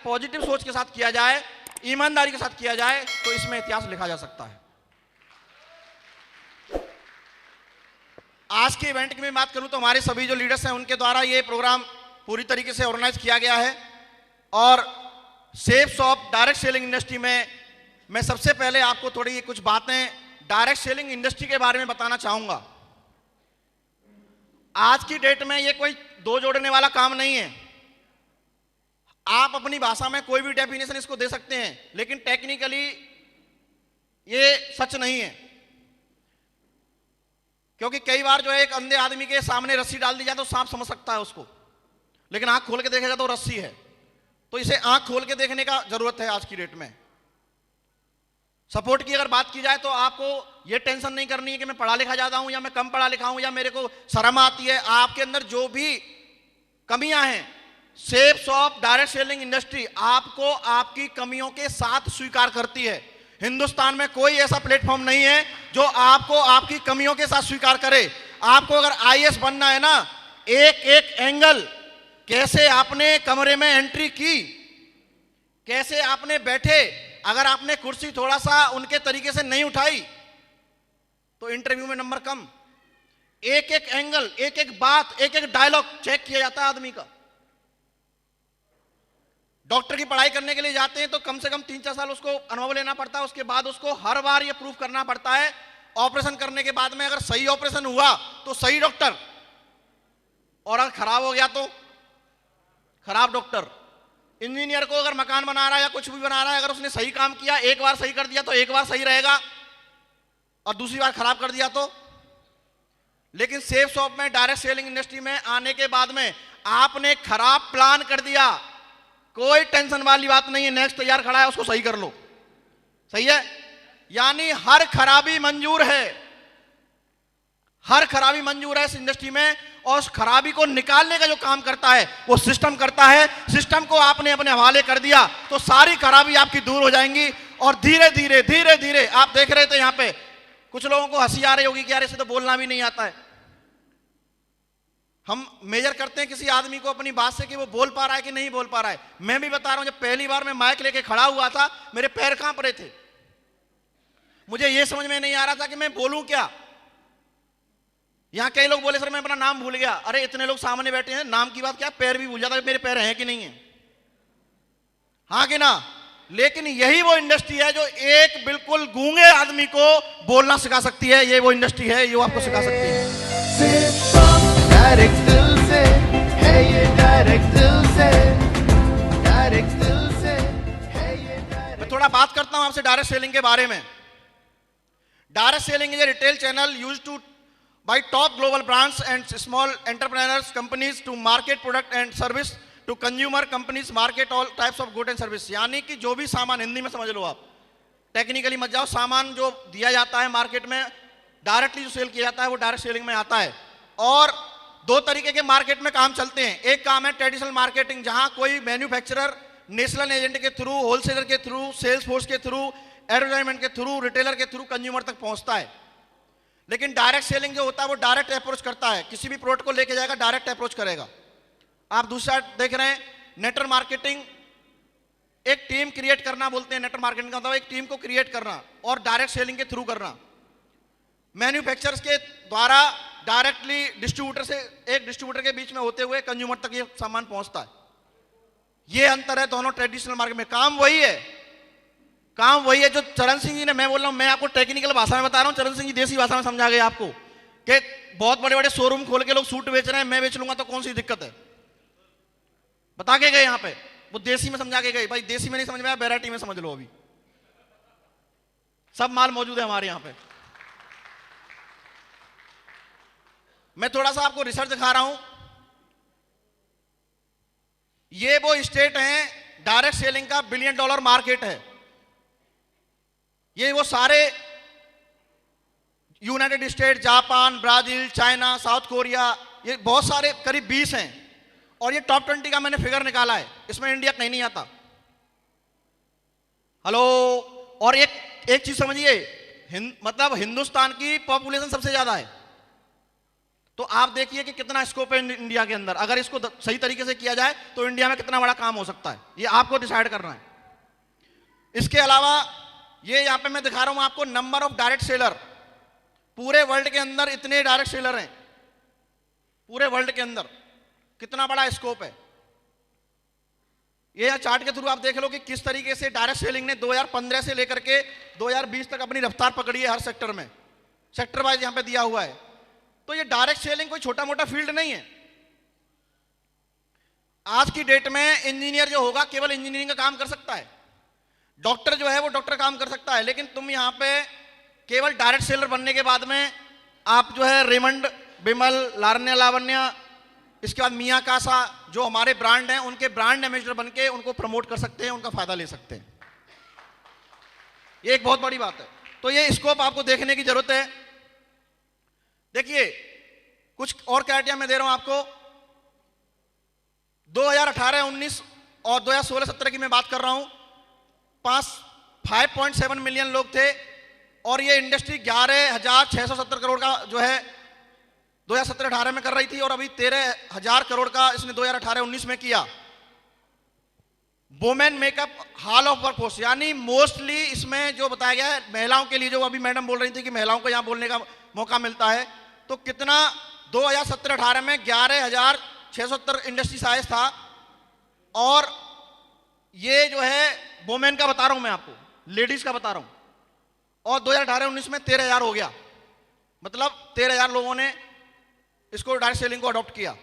Positive सोच के साथ किया जाए, ईमानदारी के साथ किया जाए, तो इसमें इतिहास लिखा जा सकता है। आज के इवेंट की मैं बात करूं तो हमारे सभी जो लीडर्स हैं उनके द्वारा ये प्रोग्राम पूरी तरीके से ऑर्गेनाइज किया गया है। और safe shop direct selling industry में मैं सबसे पहले आपको थोड़ी कुछ बातें डायरेक्ट सेलिंग इंडस्ट्री के बारे में बताना चाहूंगा। आज की डेट में ये कोई दो जोड़ने वाला काम नहीं है। आप अपनी भाषा में कोई भी डेफिनेशन इसको दे सकते हैं, लेकिन टेक्निकली ये सच नहीं है। क्योंकि कई बार जो है एक अंधे आदमी के सामने रस्सी डाल दी जाए तो सांप समझ सकता है उसको, लेकिन आंख खोल के देखेगा तो रस्सी है। तो इसे आंख खोल के देखने का जरूरत है आज की डेट में। सपोर्ट की अगर बात की जाए तो आपको यह टेंशन नहीं करनी है कि मैं पढ़ा लिखा ज्यादा हूं या मैं कम पढ़ा लिखा हूं या मेरे को शर्म आती है। आपके अंदर जो भी कमियां हैं, safe shop direct selling industry आपको आपकी कमियों के साथ स्वीकार करती है। हिंदुस्तान में कोई ऐसा प्लेटफॉर्म नहीं है जो आपको आपकी कमियों के साथ स्वीकार करे। आपको अगर आईएएस बनना है ना, एक एक एंगल, कैसे आपने कमरे में एंट्री की, कैसे आपने बैठे, अगर आपने कुर्सी थोड़ा सा उनके तरीके से नहीं उठाई तो इंटरव्यू में नंबर कम। एक एक एंगल, एक एक बात, एक एक डायलॉग चेक किया जाता है आदमी का। डॉक्टर की पढ़ाई करने के लिए जाते हैं तो कम से कम 3-4 साल उसको अनुभव लेना पड़ता है। उसके बाद उसको हर बार ये प्रूफ करना पड़ता है। ऑपरेशन करने के बाद में अगर सही ऑपरेशन हुआ तो सही डॉक्टर, और अगर खराब हो गया तो खराब डॉक्टर। इंजीनियर को अगर मकान बना रहा है या कुछ भी बना रहा है, अगर उसने सही काम किया, एक बार सही कर दिया तो एक बार सही रहेगा, और दूसरी बार खराब कर दिया तो। लेकिन सेफ शॉप में डायरेक्ट सेलिंग इंडस्ट्री में आने के बाद में आपने खराब प्लान कर दिया, कोई टेंशन वाली बात नहीं है। नेक्स्ट तैयार खड़ा है, उसको सही कर लो। सही है, यानी हर खराबी मंजूर है, हर खराबी मंजूर है इस इंडस्ट्री में। और उस खराबी को निकालने का जो काम करता है वो सिस्टम करता है। सिस्टम को आपने अपने हवाले कर दिया तो सारी खराबी आपकी दूर हो जाएंगी। और धीरे धीरे धीरे धीरे, आप देख रहे थे यहां पे कुछ लोगों को हंसी आ रही होगी कि यार इसे तो बोलना भी नहीं आता है। हम मेजर करते हैं किसी आदमी को अपनी बात से कि वो बोल पा रहा है कि नहीं बोल पा रहा है। मैं भी बता रहा हूं, जब पहली बार मैं माइक लेके खड़ा हुआ था मेरे पैर कांप रहे थे। मुझे ये समझ में नहीं आ रहा था कि मैं बोलूं क्या। यहां कई लोग बोले सर मैं अपना नाम भूल गया। अरे इतने लोग सामने बैठे हैं, नाम की बात क्या, पैर भी भूल जाता है मेरे पैर हैं कि नहीं है, हाँ कि ना। लेकिन यही वो इंडस्ट्री है जो एक बिल्कुल गूंगे आदमी को बोलना सिखा सकती है। ये वो इंडस्ट्री है जो आपको सिखा सकती है। डायरेक्ट दिल से है ये, डायरेक्ट दिल से, डायरेक्ट दिल से है ये। मैं थोड़ा बात करता हूं आपसे डायरेक्ट सेलिंग के बारे में। Direct selling is a retail channel used to by top global brands and small entrepreneurs companies to market product and service to consumer companies market all types of good and service। यानी कि जो भी सामान, हिंदी में समझ लो आप, technically मत जाओ, सामान जो दिया जाता है मार्केट में डायरेक्टली जो सेल किया जाता है वो डायरेक्ट सेलिंग में आता है। और दो तरीके के मार्केट में काम चलते हैं। एक काम है ट्रेडिशनल मार्केटिंग, जहां कोई मैन्युफैक्चरर नेशनल एजेंट के थ्रू, होलसेलर के थ्रू, सेल्स फोर्स के थ्रू, एडवर्टाइजमेंट के थ्रू, रिटेलर के थ्रू कंज्यूमर तक पहुंचता है। लेकिन डायरेक्ट सेलिंग जो होता है वो डायरेक्ट अप्रोच करता है, किसी भी प्रोडक्ट को लेके जाएगा, डायरेक्ट अप्रोच करेगा। आप दूसरा देख रहे हैं नेटवर्क मार्केटिंग, एक टीम क्रिएट करना बोलते हैं। नेटवर्क मार्केटिंग का मतलब एक टीम को क्रिएट करना और डायरेक्ट सेलिंग के थ्रू करना। मैन्युफैक्चरर्स के द्वारा डायरेक्टली डिस्ट्रीब्यूटर से, एक डिस्ट्रीब्यूटर के बीच में होते हुए कंज्यूमर तक ये सामान पहुंचता है। ये अंतर है दोनों ट्रेडिशनल मार्केट में। काम वही है, काम वही है जो चरण सिंह जी ने, मैं बोल रहा हूं, मैं आपको टेक्निकल भाषा में बता रहा हूं, चरण सिंह जी देसी भाषा में समझा गए आपको कि बहुत बड़े बड़े शोरूम खोल के लोग सूट बेच रहे हैं, मैं बेच लूंगा तो कौन सी दिक्कत है, बता के गए यहां पे। वो देसी में समझा के गए। भाई देसी में नहीं समझ में आया, वैरायटी में समझ लो। अभी सब माल मौजूद है हमारे यहां पे। मैं थोड़ा सा आपको रिसर्च दिखा रहा हूं। ये वो स्टेट हैं डायरेक्ट सेलिंग का $1 बिलियन मार्केट है। ये वो सारे United state, Japan, Brazil, China, south Korea, ये बहुत सारे करीब 20 हैं। और ये टॉप 20 का मैंने फिगर निकाला है, इसमें इंडिया कहीं नहीं आता। हेलो। और एक चीज समझिए, मतलब हिंदुस्तान की पॉपुलेशन सबसे ज्यादा है, तो आप देखिए कि कितना स्कोप है इंडिया के अंदर। अगर इसको सही तरीके से किया जाए तो इंडिया में कितना बड़ा काम हो सकता है, ये आपको डिसाइड करना है। इसके अलावा ये यहाँ पे मैं दिखा रहा हूं आपको नंबर ऑफ डायरेक्ट सेलर। पूरे वर्ल्ड के अंदर इतने डायरेक्ट सेलर हैं, पूरे वर्ल्ड के अंदर कितना बड़ा स्कोप है। ये चार्ट के थ्रू आप देख लो कि किस तरीके से डायरेक्ट सेलिंग ने 2015 से लेकर के 2020 तक अपनी रफ्तार पकड़ी है हर सेक्टर में, सेक्टर वाइज यहां पे दिया हुआ है। तो ये डायरेक्ट सेलिंग कोई छोटा मोटा फील्ड नहीं है। आज की डेट में इंजीनियर जो होगा केवल इंजीनियरिंग का काम कर सकता है, डॉक्टर जो है वो डॉक्टर काम कर सकता है, लेकिन तुम यहां पे केवल डायरेक्ट सेलर बनने के बाद में आप जो है रेमंड, बिमल, लारण्य लावण्य, इसके बाद मियाँ कासा जो हमारे ब्रांड हैं उनके ब्रांड एम्बेसडर बन के उनको प्रमोट कर सकते हैं, उनका फायदा ले सकते हैं। ये एक बहुत बड़ी बात है। तो ये स्कोप आपको देखने की जरूरत है। देखिए कुछ और क्राइटेरिया मैं दे रहा हूं आपको। 2018-19 और 2016-17 की मैं बात कर रहा हूं, 5.7 मिलियन लोग थे और ये इंडस्ट्री 11,670 करोड़ का जो है 2017-18 में कर रही थी, और अभी 13,000 करोड़ का इसने 2018-19 में किया। Women makeup hall of workforce, यानी मोस्टली इसमें जो बताया गया है महिलाओं के लिए, जो अभी मैडम बोल रही थी कि महिलाओं को यहां बोलने का मौका मिलता है, तो कितना 2017-18 में 11,670 इंडस्ट्री साइज था, और ये जो है वुमेन का बता रहा हूं मैं आपको, लेडीज का बता रहा हूं, और 2018-19 में 13,000 हो गया। मतलब 13,000 लोगों ने इसको डायरेक्ट सेलिंग को अडॉप्ट किया।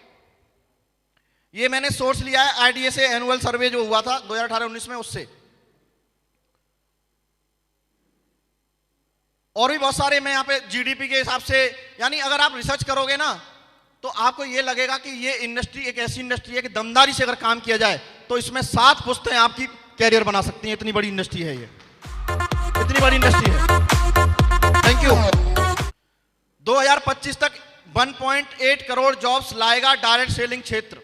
ये मैंने सोर्स लिया है आईडीएसए एनुअल सर्वे जो हुआ था 2018-19 में, उससे। और भी बहुत सारे मैं यहाँ पे जीडीपी के हिसाब से, यानी अगर आप रिसर्च करोगे ना तो आपको ये लगेगा कि ये इंडस्ट्री एक ऐसी इंडस्ट्री है कि दमदारी से अगर काम किया जाए तो इसमें 7 पुश्तें आपकी कैरियर बना सकती हैं। इतनी बड़ी इंडस्ट्री है ये, इतनी बड़ी इंडस्ट्री है। Thank you. 2025 तक 1.8 करोड़ जॉब्स लाएगा डायरेक्ट सेलिंग क्षेत्र।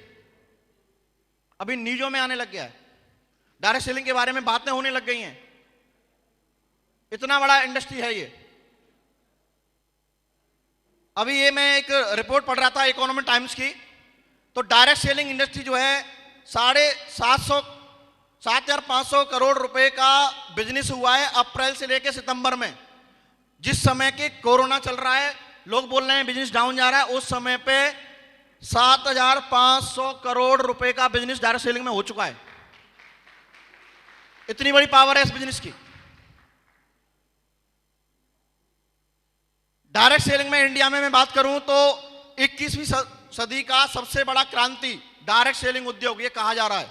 अभी न्यूज़ों में आने लग गया है, डायरेक्ट सेलिंग के बारे में बातें होने लग गई हैं। इतना बड़ा इंडस्ट्री है ये। अभी ये मैं एक रिपोर्ट पढ़ रहा था इकोनॉमिक टाइम्स की, तो डायरेक्ट सेलिंग इंडस्ट्री जो है 7,500 करोड़ रुपए का बिजनेस हुआ है अप्रैल से लेकर सितंबर में। जिस समय के कोरोना चल रहा है, लोग बोल रहे हैं बिजनेस डाउन जा रहा है, उस समय पे 7,500 करोड़ रुपए का बिजनेस डायरेक्ट सेलिंग में हो चुका है। इतनी बड़ी पावर है इस बिजनेस की। डायरेक्ट सेलिंग में इंडिया में मैं बात करूं तो 21वीं सदी का सबसे बड़ा क्रांति डायरेक्ट सेलिंग उद्योग ये कहा जा रहा है।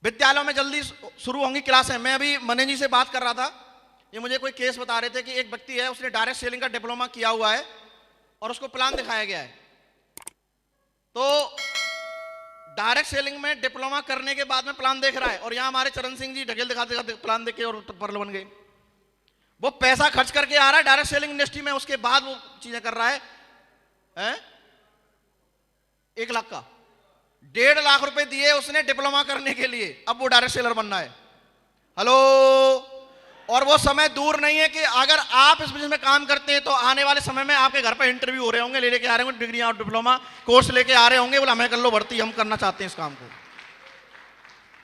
विद्यालयों में जल्दी शुरू होंगी क्लासें। मैं अभी मने जी से बात कर रहा था, ये मुझे कोई केस बता रहे थे कि एक व्यक्ति है, उसने डायरेक्ट सेलिंग का डिप्लोमा किया हुआ है और उसको प्लान दिखाया गया है। तो डायरेक्ट सेलिंग में डिप्लोमा करने के बाद में प्लान देख रहा है, और यहां हमारे चरण सिंह जी ढकेल दिखाते प्लान देखे और परल बन गए। वो पैसा खर्च करके आ रहा है डायरेक्ट सेलिंग इंडस्ट्री में, उसके बाद वो चीजें कर रहा है। 1 लाख का 1.5 लाख रुपए दिए उसने डिप्लोमा करने के लिए, अब वो डायरेक्ट सेलर बनना है। हेलो। और वो समय दूर नहीं है कि अगर आप इस बिजनेस में काम करते हैं तो आने वाले समय में आपके घर पर इंटरव्यू हो रहे होंगे, लेके आ रहे होंगे डिग्री और डिप्लोमा कोर्स लेके आ रहे होंगे, बोला हमें कर लो भर्ती, हम करना चाहते हैं इस काम को।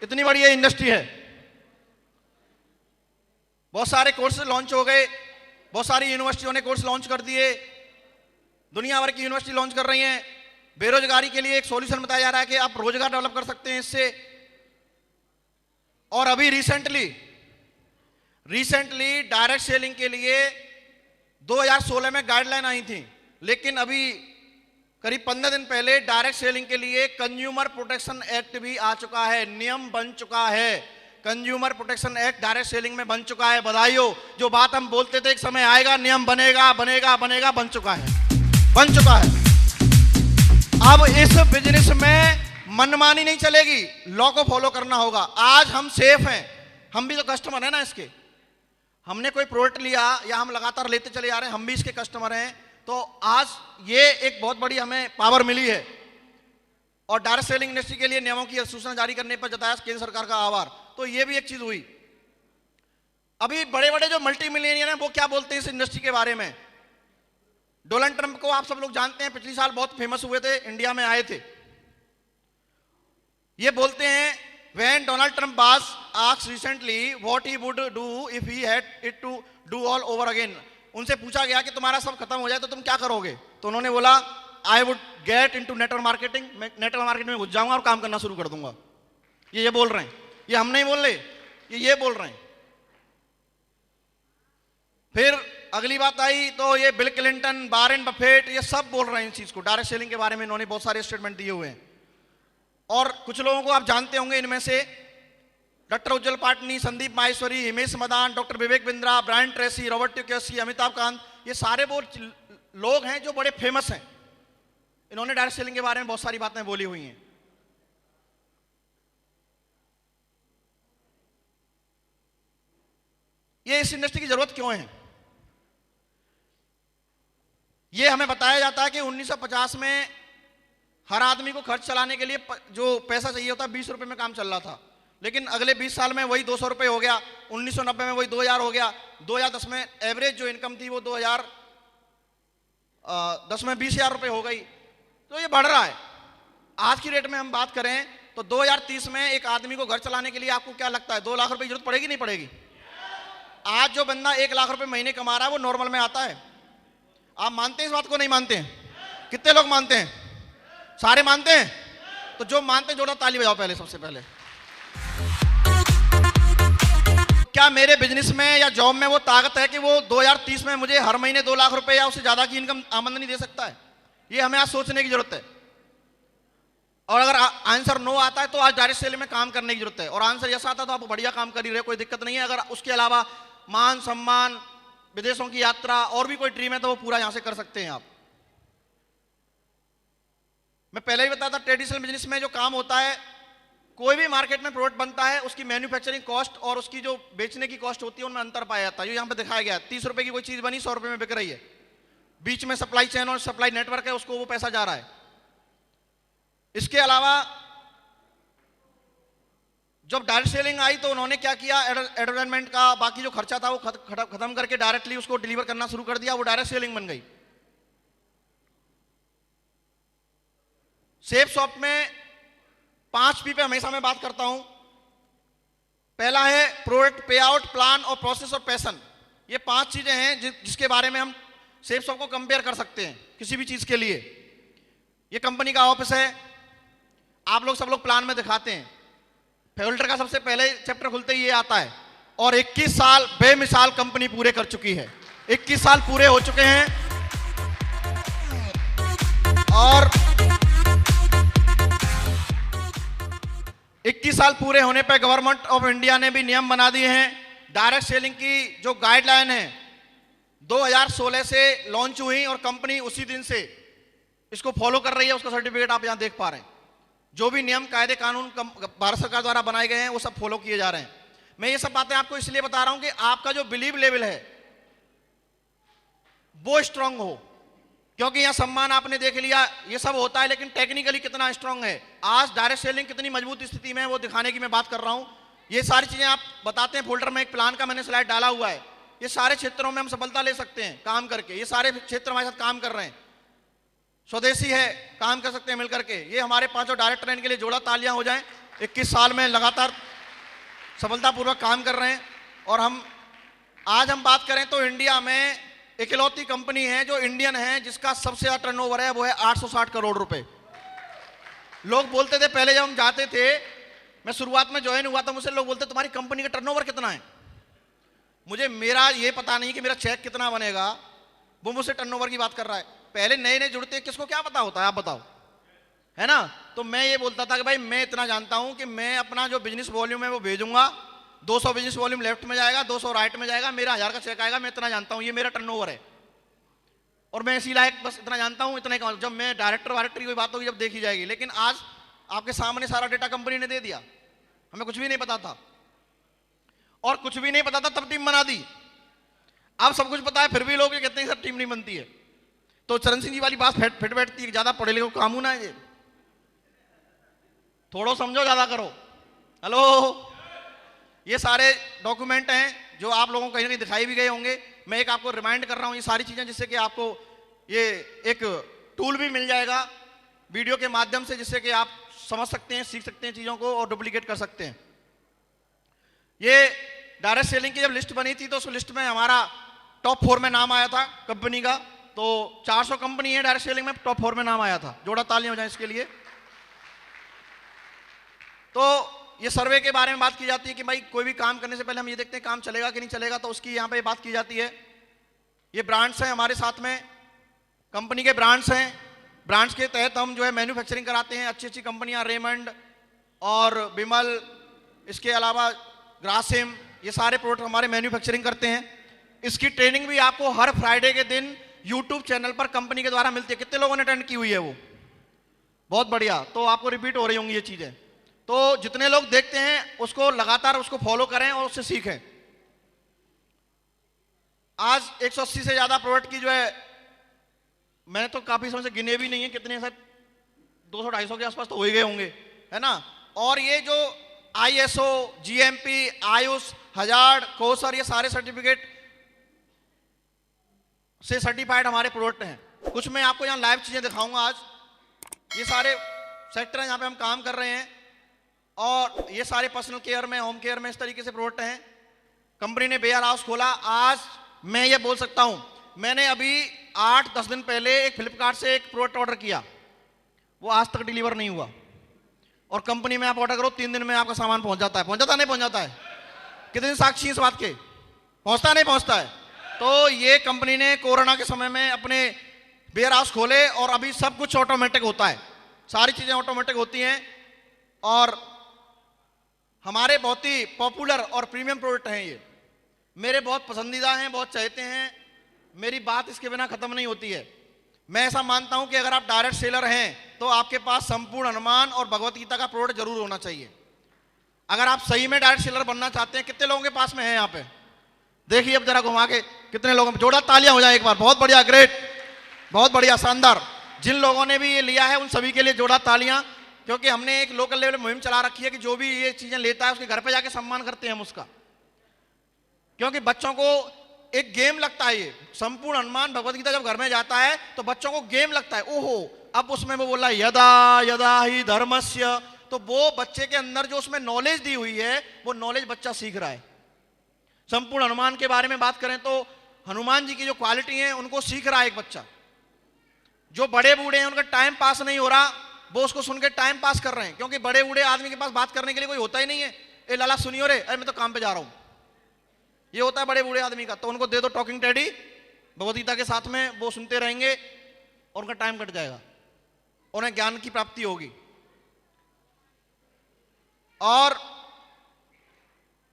इतनी बड़ी ये इंडस्ट्री है। बहुत सारे कोर्स लॉन्च हो गए, बहुत सारी यूनिवर्सिटियों ने कोर्स लॉन्च कर दिए, दुनिया भर की यूनिवर्सिटी लॉन्च कर रही हैं। बेरोजगारी के लिए एक सॉल्यूशन बताया जा रहा है कि आप रोजगार डेवलप कर सकते हैं इससे। और अभी रिसेंटली डायरेक्ट सेलिंग के लिए 2016 में गाइडलाइन आई थी, लेकिन अभी करीब 15 दिन पहले डायरेक्ट सेलिंग के लिए कंज्यूमर प्रोटेक्शन एक्ट भी आ चुका है, नियम बन चुका है। Consumer protection act direct selling में बन चुका है। बधाई हो। जो बात हम बोलते थे एक समय आएगा नियम बनेगा बनेगा बनेगा, बन चुका है, बन चुका है। अब इस बिजनेस में मनमानी नहीं चलेगी, लॉ को फॉलो करना होगा। आज हम सेफ हैं, हम भी तो कस्टमर हैं ना इसके। हमने कोई प्रोडक्ट लिया या हम लगातार लेते चले जा रहे हैं, हम भी इसके कस्टमर हैं। तो आज ये एक बहुत बड़ी हमें पावर मिली है। और डायरेक्ट सेलिंग इंडस्ट्री के लिए नियमों की सूचना जारी करने पर जताया केंद्र सरकार का आभार। तो ये भी एक चीज हुई। अभी बड़े बड़े जो मल्टी मिलियनियर हैं वो क्या बोलते हैं इस इंडस्ट्री के बारे में? डोनाल्ड ट्रंप को आप सब लोग जानते हैं, पिछले साल बहुत फेमस हुए थे, इंडिया में आए थे। ये बोलते हैं when Donald Trump was asked recently what he would do if he had it to do all over again, उनसे पूछा गया कि तुम्हारा सब खत्म हो जाए तो तुम क्या करोगे, तो उन्होंने बोला I would get into network marketing, मैं नेटवर्क मार्केटिंग में घुस जाऊंगा और काम करना शुरू कर दूंगा। ये बोल रहे हैं, ये हम नहीं बोल रहे, ये बोल रहे हैं। फिर अगली बात आई तो ये बिल क्लिंटन, वारेन बफेट, ये सब बोल रहे हैं इस चीज को, डायरेक्ट सेलिंग के बारे में इन्होंने बहुत सारे स्टेटमेंट दिए हुए हैं। और कुछ लोगों को आप जानते होंगे, इनमें से doctor Ujjwal Patni, Sandeep Maheshwari, Himesh Madan, doctor Vivek Bindra, Brian Tracy, Robert ट्यूकेसी, अमिताभ कांत, ये सारे वो लोग हैं जो बड़े फेमस हैं। इन्होंने डायरेक्ट सेलिंग के बारे में बहुत सारी बातें बोली हुई हैं। ये इस इंडस्ट्री की जरूरत क्यों है, ये हमें बताया जाता है कि 1950 में हर आदमी को खर्च चलाने के लिए जो पैसा चाहिए होता है 20 रुपए में काम चल रहा था, लेकिन अगले 20 साल में वही 200 रुपए हो गया, 1990 में वही 2000 हो गया, 2010 में एवरेज जो इनकम थी वो 2010 में 20,000 रुपए हो गई। तो ये बढ़ रहा है। आज की रेट में हम बात करें तो 2030 में एक आदमी को घर चलाने के लिए आपको क्या लगता है 2 लाख रुपए की जरूरत पड़ेगी, नहीं पड़ेगी? आज जो बंदा 1 लाख रुपए महीने कमा रहा है वो नॉर्मल में आता है। आप मानते हैं इस बात को, नहीं मानते हैं? कितने लोग मानते हैं? सारे मानते हैं? तो जो मानते हैं जोड़ा ताली बजाओ पहले, सबसे पहले। क्या मेरे बिजनेस में या जॉब में वो ताकत है कि वो 2030 में मुझे हर महीने 2 लाख रुपए या उससे ज्यादा की इनकम आमदनी दे सकता है? ये हमें आज सोचने की जरूरत है। और अगर आंसर नो आता है तो आज डायरेक्ट सेलिंग में काम करने की जरूरत है, और आंसर यस आता है तो आप बढ़िया काम कर ही रहे, कोई दिक्कत नहीं है। अगर उसके अलावा मान सम्मान, विदेशों की यात्रा और भी कोई ड्रीम है तो वो पूरा यहां से कर सकते हैं आप। मैं पहले ही बताया था, ट्रेडिशनल बिजनेस में जो काम होता है, कोई भी मार्केट में प्रोडक्ट बनता है, उसकी मैन्युफैक्चरिंग कॉस्ट और उसकी जो बेचने की कॉस्ट होती है उनमें अंतर पाया जाता है। जो यहाँ पे दिखाया गया, 30 रुपए की कोई चीज बनी 100 रुपए में बिक रही है, बीच में सप्लाई चेन और सप्लाई नेटवर्क है, उसको वो पैसा जा रहा है। इसके अलावा जब डायरेक्ट सेलिंग आई तो उन्होंने क्या किया, एडवर्टाइजमेंट का बाकी जो खर्चा था वो खत्म करके डायरेक्टली उसको डिलीवर करना शुरू कर दिया, वो डायरेक्ट सेलिंग बन गई। सेफ शॉप में 5 P पे हमेशा मैं बात करता हूं। पहला है प्रोडक्ट, पे आउट, प्लान और प्रोसेस और पैशन। ये 5 चीजें हैं जिसके बारे में हम सेफ शॉप को कंपेयर कर सकते हैं किसी भी चीज के लिए। ये कंपनी का ऑफिस है, आप लोग सब लोग प्लान में दिखाते हैं, फिल्टर का सबसे पहले चैप्टर खुलते ही ये आता है। और 21 साल बेमिसाल कंपनी पूरे कर चुकी है, 21 साल पूरे हो चुके हैं। और 21 साल पूरे होने पर गवर्नमेंट ऑफ इंडिया ने भी नियम बना दिए हैं। डायरेक्ट सेलिंग की जो गाइडलाइन है 2016 से लॉन्च हुई और कंपनी उसी दिन से इसको फॉलो कर रही है। उसका सर्टिफिकेट आप यहां देख पा रहे हैं। जो भी नियम, कायदे, कानून भारत सरकार द्वारा बनाए गए हैं वो सब फॉलो किए जा रहे हैं। मैं ये सब बातें आपको इसलिए बता रहा हूं कि आपका जो बिलीव लेवल है वो स्ट्रांग हो, क्योंकि यहां सम्मान आपने देख लिया, ये सब होता है, लेकिन टेक्निकली कितना स्ट्रांग है, आज डायरेक्ट सेलिंग कितनी मजबूत स्थिति में है वो दिखाने की मैं बात कर रहा हूं। ये सारी चीजें आप बताते हैं। फोल्डर में एक प्लान का मैंने स्लाइड डाला हुआ है। ये सारे क्षेत्रों में हम सफलता ले सकते हैं काम करके। ये सारे क्षेत्र हमारे साथ काम कर रहे हैं, स्वदेशी है, काम कर सकते हैं मिलकर के। ये हमारे 5 डायरेक्टर हैं, इनके लिए जोड़ा तालियां हो जाएं। 21 साल में लगातार सफलतापूर्वक काम कर रहे हैं। और आज हम बात करें तो इंडिया में इकलौती कंपनी है जो इंडियन है जिसका सबसे ज्यादा टर्नओवर है, वो है 860 करोड़ रुपए। लोग बोलते थे पहले जब हम जाते थे, मैं शुरुआत में ज्वाइन हुआ था, मुझसे लोग बोलते तुम्हारी कंपनी का टर्नओवर कितना है। मुझे मेरा ये पता नहीं कि मेरा चेक कितना बनेगा, वो मुझसे टर्नओवर की बात कर रहा है। पहले नए नए जुड़ते किसको क्या पता होता है, आप बताओ, है ना? तो मैं ये बोलता था कि भाई मैं इतना जानता हूं कि मैं अपना जो बिजनेस वॉल्यूम है वो भेजूंगा, 200 बिजनेस वॉल्यूम लेफ्ट में जाएगा, 200 राइट में जाएगा, मेरा 1000 का चेक आएगा। मैं इतना जानता हूं, ये मेरा टर्नओवर है। और मैं इसी लायक बस इतना जानता हूं, इतना ही। जब मैं डायरेक्टर वायरेक्टर की कोई बात होगी जब देखी जाएगी। लेकिन आज आपके सामने सारा डेटा कंपनी ने दे दिया, हमें कुछ भी नहीं पता था। और कुछ भी नहीं पता था तब टीम बना दी। अब सब कुछ पता है फिर भी लोग ये कहते हैं सर टीम नहीं बनती है। तो चरण सिंह जी वाली बात फिट बैठती है, ज्यादा पढ़े लिखे कानून है ये, थोड़ा समझो ज्यादा करो। हेलो, ये सारे डॉक्यूमेंट हैं जो आप लोगों को कहीं ना कहीं दिखाई भी गए होंगे। मैं एक आपको रिमाइंड कर रहा हूं ये सारी चीजें, जिससे कि आपको ये एक टूल भी मिल जाएगा वीडियो के माध्यम से, जिससे कि आप समझ सकते हैं, सीख सकते हैं चीज़ों को और डुप्लीकेट कर सकते हैं। ये डायरेक्ट सेलिंग की जब लिस्ट बनी थी तो उस लिस्ट में हमारा टॉप 4 में नाम आया था कंपनी का। तो 400 कंपनी है डायरेक्ट सेलिंग में, टॉप 4 में नाम आया था। जोड़ा तालियां हो जाए इसके लिए। तो ये सर्वे के बारे में बात की जाती है कि भाई कोई भी काम करने से पहले हम ये देखते हैं काम चलेगा कि नहीं चलेगा, तो उसकी यहाँ पे बात की जाती है। ये ब्रांड्स हैं हमारे साथ में, कंपनी के ब्रांड्स हैं। ब्रांड्स के तहत हम जो है मैन्युफैक्चरिंग कराते हैं। अच्छी अच्छी कंपनियां रेमंड और विमल, इसके अलावा ग्रासिम, ये सारे प्रोडक्ट हमारे मैन्युफैक्चरिंग करते हैं। इसकी ट्रेनिंग भी आपको हर फ्राइडे के दिन यूट्यूब चैनल पर कंपनी के द्वारा मिलती है। कितने लोगों ने अटेंड की हुई है वो? बहुत बढ़िया। तो आपको रिपीट हो रही होंगी ये चीज़ें। तो जितने लोग देखते हैं उसको लगातार उसको फॉलो करें और उससे सीखें। आज 180 से ज़्यादा प्रोडक्ट की जो है, मैंने तो काफ़ी समय से गिने भी नहीं है कितने, सर 200-250 के आसपास तो हो ही गए होंगे, है ना। और ये जो ISO, GMP, Ayush, hazard, Kausar, ये सारे सर्टिफिकेट से सर्टिफाइड हमारे प्रोडक्ट हैं। कुछ मैं आपको यहाँ लाइव चीज़ें दिखाऊंगा आज। ये सारे सेक्टर हैं जहाँ पे हम काम कर रहे हैं, और ये सारे पर्सनल केयर में, होम केयर में इस तरीके से प्रोडक्ट हैं। कंपनी ने वेयर हाउस खोला। आज मैं ये बोल सकता हूँ, मैंने अभी 8-10 दिन पहले एक फ्लिपकार्ट से एक प्रोडक्ट ऑर्डर किया, वो आज तक डिलीवर नहीं हुआ। और कंपनी में आप ऑर्डर करो 3 दिन में आपका सामान पहुंच जाता है। पहुंच जाता नहीं पहुंच जाता है? कितने दिन साक्षी इस बात के? पहुंचता नहीं पहुंचता है? तो ये कंपनी ने कोरोना के समय में अपने वेयर हाउस खोले और अभी सब कुछ ऑटोमेटिक होता है, सारी चीजें ऑटोमेटिक होती हैं। और हमारे बहुत ही पॉपुलर और प्रीमियम प्रोडक्ट हैं ये, मेरे बहुत पसंदीदा हैं, बहुत चाहते हैं। मेरी बात इसके बिना खत्म नहीं होती है। मैं ऐसा मानता हूं कि अगर आप डायरेक्ट सेलर हैं तो आपके पास संपूर्ण हनुमान और भगवत गीता का प्रोडक्ट जरूर होना चाहिए। अगर आप सही में डायरेक्ट सेलर बनना चाहते हैं, कितने लोगों के पास में है यहाँ पे? देखिए अब जरा घुमा के कितने लोगों में, जोड़ा तालियां हो जाए एक बार। बहुत बढ़िया, ग्रेट, बहुत बढ़िया, शानदार। जिन लोगों ने भी ये लिया है उन सभी के लिए जोड़ा तालियां, क्योंकि हमने एक लोकल लेवल मुहिम चला रखी है कि जो भी ये चीजें लेता है उसके घर पे जाके सम्मान करते हैं हम उसका। क्योंकि बच्चों को एक गेम लगता है। ये संपूर्ण हनुमान भगवत गीता जब घर में जाता है तो बच्चों को गेम लगता है। ओहो, अब उसमें वो बोला यदा यदा ही धर्मस्य, तो वो बच्चे के अंदर जो उसमें नॉलेज दी हुई है वो नॉलेज बच्चा सीख रहा है। संपूर्ण हनुमान के बारे में बात करें तो हनुमान जी की जो क्वालिटी है उनको सीख रहा है एक बच्चा। जो बड़े बूढ़े हैं उनका टाइम पास नहीं हो रहा, वो उसको सुन के टाइम पास कर रहे हैं। क्योंकि बड़े बूढ़े आदमी के पास बात करने के लिए कोई होता ही नहीं है। ए लाला सुनियो रे, अरे मैं तो काम पे जा रहा हूं, ये होता है बड़े बूढ़े आदमी का। तो उनको दे दो टॉकिंग टेडी भगवत गीता के साथ में, वो सुनते रहेंगे और उनका टाइम कट जाएगा, उन्हें ज्ञान की प्राप्ति होगी। और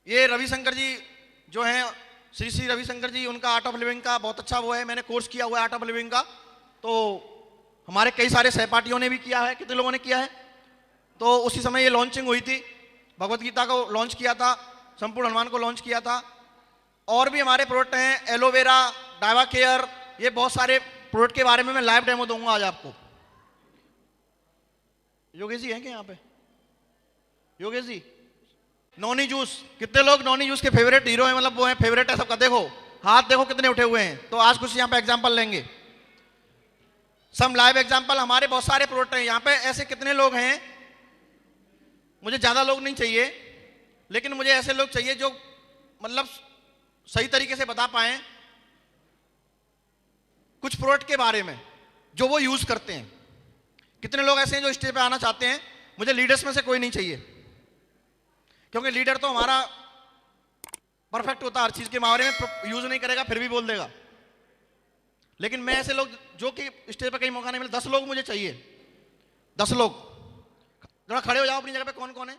ये रविशंकर जी जो हैं, श्री श्री रविशंकर जी, उनका आर्ट ऑफ लिविंग का बहुत अच्छा वो है, मैंने कोर्स किया हुआ है आर्ट ऑफ लिविंग का। तो हमारे कई सारे सहपाठियों ने भी किया है। कितने लोगों ने किया है? तो उसी समय ये लॉन्चिंग हुई थी, भगवत गीता को लॉन्च किया था, संपूर्ण हनुमान को लॉन्च किया था। और भी हमारे प्रोडक्ट हैं, एलोवेरा, डाइवा केयर, ये बहुत सारे प्रोडक्ट के बारे में मैं लाइव डेमो दूंगा आज आपको। योगेश जी हैं क्या यहाँ पे? योगेश जी, नॉनी जूस, कितने लोग नॉनी जूस के फेवरेट हीरो हैं, मतलब वो हैं फेवरेट है सबका? देखो हाथ देखो कितने उठे हुए हैं। तो आज कुछ यहाँ पे एग्जांपल लेंगे, सम लाइव एग्जांपल। हमारे बहुत सारे प्रोडक्ट हैं यहाँ पे। ऐसे कितने लोग हैं, मुझे ज्यादा लोग नहीं चाहिए, लेकिन मुझे ऐसे लोग चाहिए जो मतलब सही तरीके से बता पाए कुछ प्रोडक्ट के बारे में जो वो यूज करते हैं। कितने लोग ऐसे हैं जो स्टेज पे आना चाहते हैं? मुझे लीडर्स में से कोई नहीं चाहिए, क्योंकि लीडर तो हमारा परफेक्ट होता है, हर चीज के बारे में यूज नहीं करेगा फिर भी बोल देगा। लेकिन मैं ऐसे लोग जो कि स्टेज पर कहीं मौका नहीं मिला, 10 लोग मुझे चाहिए, 10 लोग। जरा खड़े हो जाओ अपनी जगह पे, कौन कौन है?